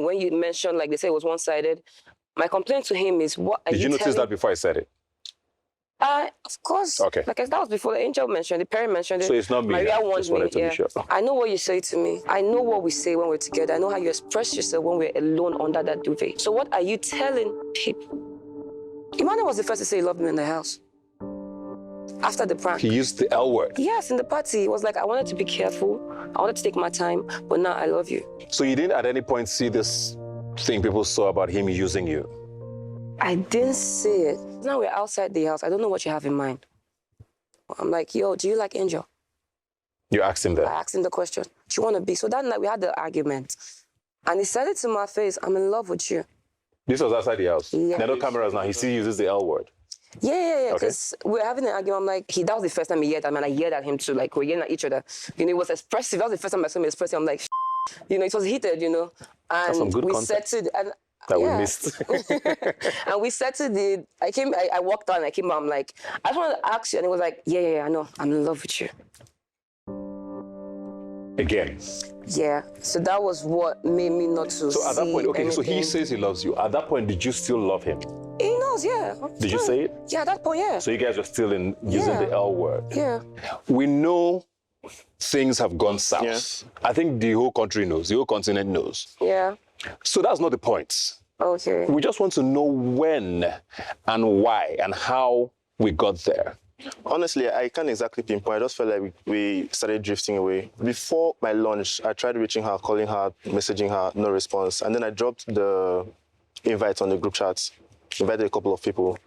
When you mentioned, like they say it was one-sided, my complaint to him is, what are you Did you notice that before I said it? Of course. Okay. Like that was before the angel mentioned it, Perry mentioned it. So it's not me. Maria warned me. To be sure. I know what you say to me. I know what we say when we're together. I know how you express yourself when we're alone under that duvet. So what are you telling people? Emmanuel was the first to say he loved me in the house. After the prank. He used the L word. Yes, in the party. He was like, I wanted to be careful. I wanted to take my time, but now I love you. So you didn't at any point see this thing people saw about him using you? I didn't see it. Now we're outside the house. I don't know what you have in mind. I'm like, yo, do you like Angel? You asked him that? I asked him the question. Do you want to be? So that night we had the argument. And he said it to my face, I'm in love with you. This was outside the house? Yeah. There are no cameras now. He still uses the L word? Yeah, because we were having an argument. I'm like, that was the first time he yelled at me, and I yelled at him too. Like, we're yelling at each other. It was expressive. That was the first time I saw him expressive. I'm like, it was heated, And that's some good we context settled and that we missed. And we settled it. I walked on, I came out, I'm like, I just wanted to ask you. And he was like, yeah, I know. I'm in love with you. Again? Yeah. So that was what made me not to So at that point, anything. so he says he loves you. At that point, did you still love him? He knows, yeah. Did you say it? Yeah, at that point, yeah. So you guys were still using the L word? Yeah. We know things have gone south. Yeah. I think the whole country knows, the whole continent knows. Yeah. So that's not the point. Okay. We just want to know when and why and how we got there. Honestly, I can't exactly pinpoint. I just felt like we started drifting away. Before my lunch, I tried reaching her, calling her, messaging her, no response. And then I dropped the invite on the group chat, invited a couple of people.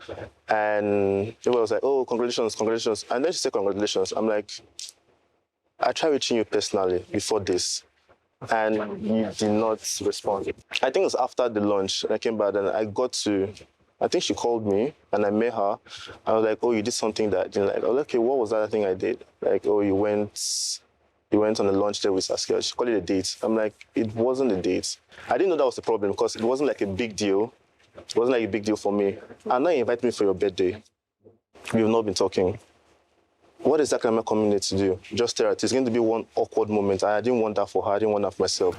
And everyone was like, oh, congratulations, congratulations. And then she said, congratulations. I'm like, I tried reaching you personally before this, and you did not respond. I think it was after the lunch, I came back and I think she called me and I met her. I was like, oh, you did something that I didn't like. I was like, okay, what was that thing I did? Like, oh, you went on a lunch date with Saskia. She called it a date. I'm like, it wasn't a date. I didn't know that was the problem because it wasn't like a big deal. It wasn't like a big deal for me. And now you invite me for your birthday. We've not been talking. What exactly am I coming here to do? Just tell her it's going to be one awkward moment. I didn't want that for her. I didn't want that for myself.